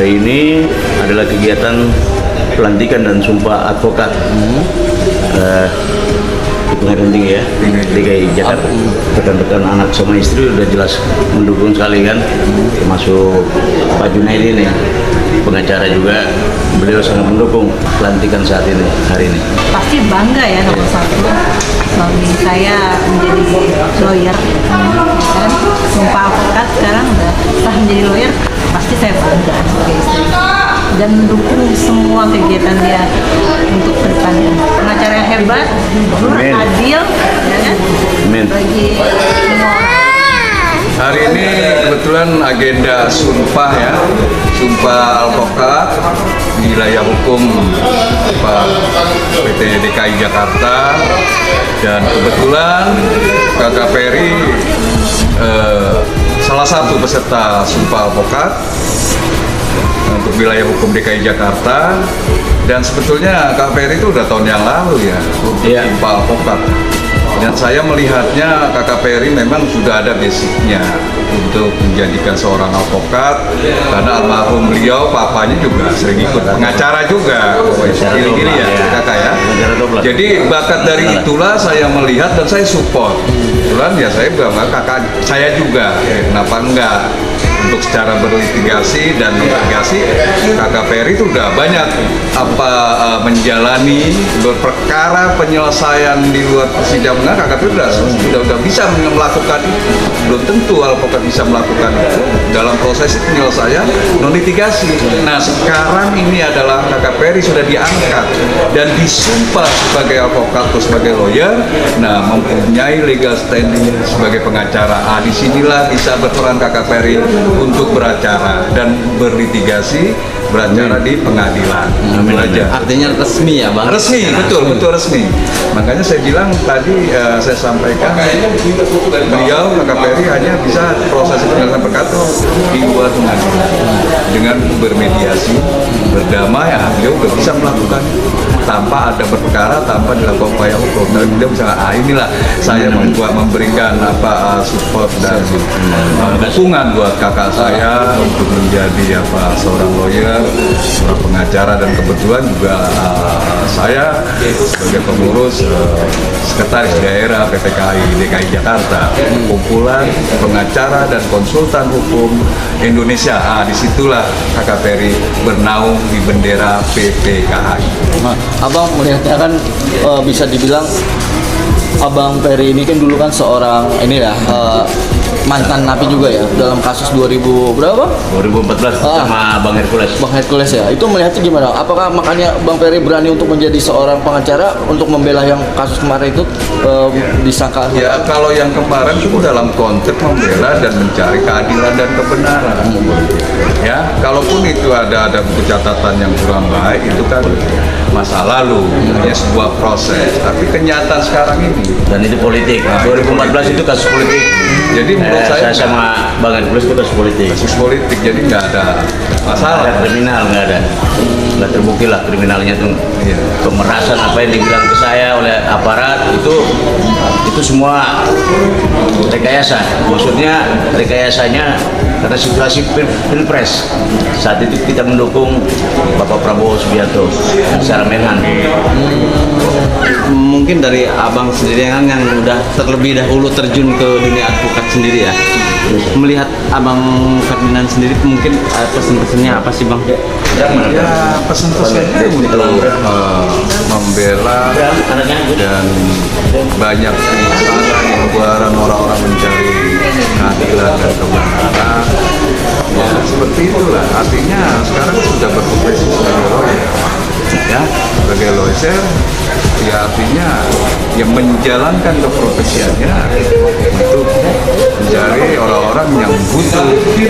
Hari ini adalah kegiatan pelantikan dan sumpah advokat di Pengadilan Tinggi ya, DKI Jakarta. Rekan-rekan anak sama istri udah jelas mendukung sekali kan, termasuk Pak Junaidi nih, pengacara juga, beliau sangat mendukung pelantikan saat ini, hari ini. Pasti bangga ya nomor satu, suami saya menjadi lawyer, kan? Sumpah advokat sekarang udah sah menjadi lawyer, pasti saya bangga sebagai istri dan mendukung semua kegiatan dia untuk kedepannya. Pengacara yang hebat, jujur, adil, ya kan? Bagi semua orang. Hari ini kebetulan agenda sumpah ya, sumpah advokat di wilayah hukum Pak PT DKI Jakarta, dan kebetulan Kakak Peri salah satu peserta sumpah advokat untuk wilayah hukum DKI Jakarta. Dan sebetulnya Kak Peri itu udah tahun yang lalu ya, sumpah advokat. Dan saya melihatnya Kakak Peri memang sudah ada basicnya untuk menjadikan seorang advokat, karena almarhum beliau papanya juga sering ikut pengacara juga, gini-gini ya kakak ya. Jadi bakat dari itulah saya melihat dan saya support. Kebetulan ya saya bangga kakak saya juga, kenapa enggak? Untuk secara berlitigasi dan litigasi, Kakak Peri itu udah banyak menjalani berperkara penyelesaian di luar persidangan. Kakak Peri sudah bisa melakukan itu. Belum tentu advokat bisa melakukan itu dalam proses penyelesaian non litigasi. Nah sekarang ini adalah Kakak Peri sudah diangkat dan disumpah sebagai advokat atau sebagai lawyer. Nah mempunyai legal standing sebagai pengacara. Disinilah bisa berperan Kakak Peri untuk beracara dan berlitigasi, beracara di pengadilan. Artinya resmi ya Bang? Resmi, betul resmi. Makanya saya bilang tadi, saya sampaikan beliau Kakak Peri hanya bisa proses penyelesaian perkara di luar pengadilan dengan bermediasi, berdamai. Ya beliau udah bisa melakukan tanpa ada berperkara, tanpa dilakukan upaya hukum. Dan beliau bisa, inilah saya memberikan support dan dukungan buat kakak saya untuk menjadi seorang lawyer, seorang pengacara, dan kebetulan juga saya sebagai pengurus sekretaris daerah PPKI DKI Jakarta, kumpulan pengacara dan konsultan hukum Indonesia. Disitulah Kakak Peri bernaung di bendera PPKI. Nah, Abang melihatnya kan bisa dibilang Abang Peri ini kan dulu kan seorang mantan napi juga ya dalam kasus 2000 berapa? 2014 sama Bang Hercules. Bang Hercules ya. Itu melihatnya gimana? Apakah makanya Bang Peri berani untuk menjadi seorang pengacara untuk membela yang kasus kemarin itu disangka? Ya kalau yang kemarin itu dalam konteks membela dan mencari keadilan dan kebenaran. Ya, kalaupun itu ada buku catatan yang kurang baik, itu kan masa lalu, hanya sebuah proses. Tapi kenyataan sekarang ini, Dan itu politik. 2014 itu kasus politik. Jadi menurut saya sama Bang Hercules itu kasus politik. kasus politik, jadi nggak ada masalah. Ada kriminal, nggak terbukti lah kriminalnya tuh. Iya. Pemerasan apa yang dibilang ke saya oleh aparat itu semua rekayasa. Maksudnya rekayasanya karena situasi pilpres saat itu kita mendukung Bapak Prabowo Subianto secara menhan. Mungkin dari Abang sendiri kan yang udah terlebih dahulu terjun ke dunia advokat sendiri ya. Melihat Abang Ferdinand sendiri mungkin pesan-pesannya apa sih Bang? Ya pesan-pesannya untuk membela dan banyak keluaran orang-orang mencari keadilan dan kebenaran. Ya seperti itulah. Artinya sekarang sudah berprofesi sebagai lawyer. Ya, sebagai lawyer, ya artinya yang menjalankan keprofesiannya untuk mencari orang-orang yang butuh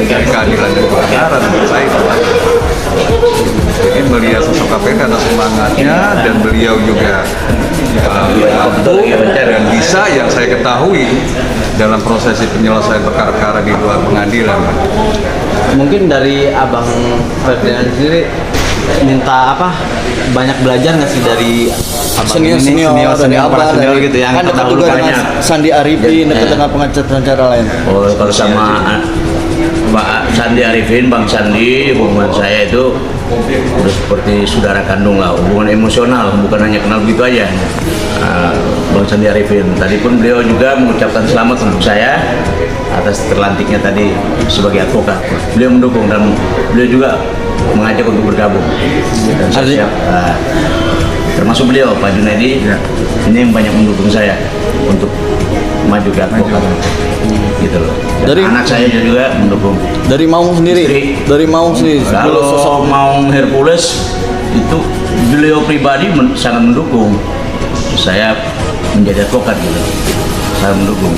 keadilan dan kebenaran. Saya itu aja. Jadi melihat sosok KPK karena semangatnya dan beliau juga mampu dan bisa, yang saya ketahui dalam proses penyelesaian perkara-perkara di luar pengadilan. Mungkin dari Abang Ferdinand sendiri minta banyak belajar nggak sih dari senior dari Abang gitu yang kan dekat juga dengan Sandi Arifin, dekat dengan pengacara lain. Kalau sama Sandi Arifin, Bang Sandi, hubungan saya itu udah seperti saudara kandung lah, hubungan emosional, bukan hanya kenal gitu aja. Bang Sandi Arifin, tadi pun beliau juga mengucapkan selamat untuk saya atas terlantiknya tadi sebagai advokat. Beliau mendukung dan beliau juga mengajak untuk bergabung. Dan saya siap, termasuk beliau Pak Junaidi, ini yang banyak mendukung saya untuk maju ke advokat, gitu loh. Dan Dari- anak saya juga mendukung. Dari Maung sendiri. Istri. Dari Maung sendiri. Kalau mau Hercules itu beliau pribadi sangat mendukung saya menjadi advokat gitu, saya mendukung.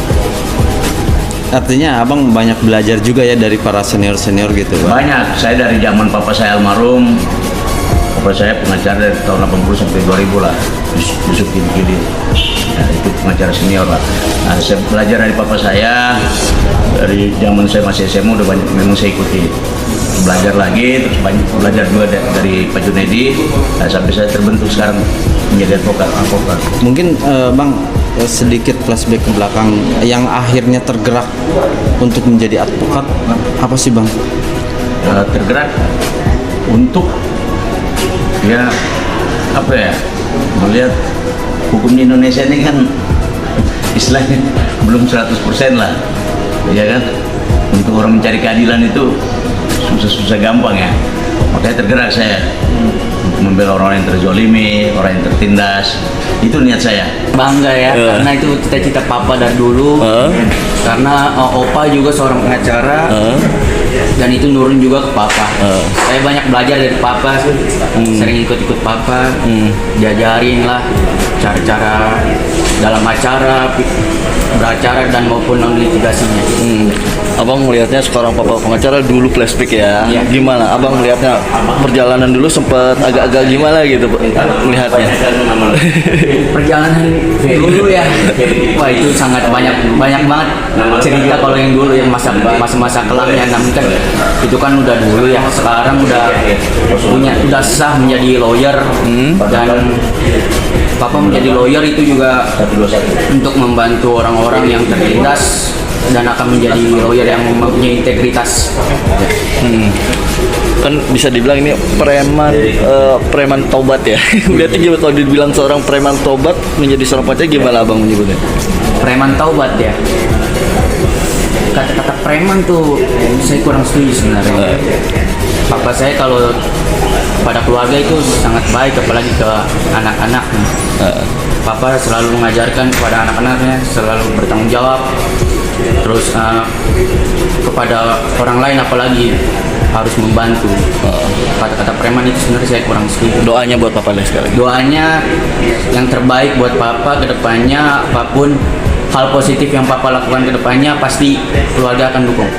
Artinya abang banyak belajar juga ya dari para senior-senior gitu, Bang. Banyak, saya dari zaman papa saya almarhum, papa saya pengacara dari tahun 80 sampai 2000 lah, Yusuf Kidi. Nah, itu pengacara senior lah. Nah, saya belajar dari papa saya, dari zaman saya masih SMA udah banyak memang saya ikuti. Belajar lagi, terus banyak belajar juga dari Pak Junaidi, nah, sampai saya terbentuk sekarang menjadi advokat. Mungkin Bang sedikit flashback ke belakang yang akhirnya tergerak untuk menjadi advokat apa sih, Bang? Tergerak untuk ya apa ya, melihat hukum di Indonesia ini kan istilahnya belum 100% lah, ya kan. Untuk orang mencari keadilan itu susah-susah gampang ya, makanya tergerak saya untuk membela orang yang terzolimi, orang yang tertindas. Itu niat saya. Bangga ya, karena itu cita-cita papa dari dulu. Karena opa juga seorang pengacara, dan itu nurun juga ke papa. Saya banyak belajar dari papa, sering ikut-ikut papa, diajarin lah cara-cara dalam acara, beracara dan maupun non litigasinya. Abang melihatnya sekarang papa pengacara, dulu flashback ya. Iya. Gimana? Abang melihatnya perjalanan dulu sempat agak-agak gimana gitu melihatnya? Perjalanan dulu ya, wah itu sangat banyak banget cerita kalau yang dulu yang masa kelamnya. Namun kan itu kan udah dulu ya, sekarang udah sah menjadi lawyer. Dan papa menjadi lawyer itu juga untuk membantu orang-orang yang tertindas dan akan menjadi lawyer yang mempunyai integritas. Kan bisa dibilang ini preman tobat ya. Berarti gimana kalau dibilang seorang preman tobat menjadi seorang pengacara, gimana abang menyebutnya? Preman taubat ya. Kata-kata preman tuh saya kurang setuju sebenarnya. Papa saya kalau pada keluarga itu sangat baik, apalagi ke anak-anaknya. Papa selalu mengajarkan kepada anak-anaknya selalu bertanggung jawab. Terus kepada orang lain apalagi harus membantu. Kata-kata preman itu sebenarnya saya kurang setuju. Doanya buat papa nih sekali. Doanya yang terbaik buat papa ke depannya, apapun hal positif yang papa lakukan ke depannya pasti keluarga akan dukung.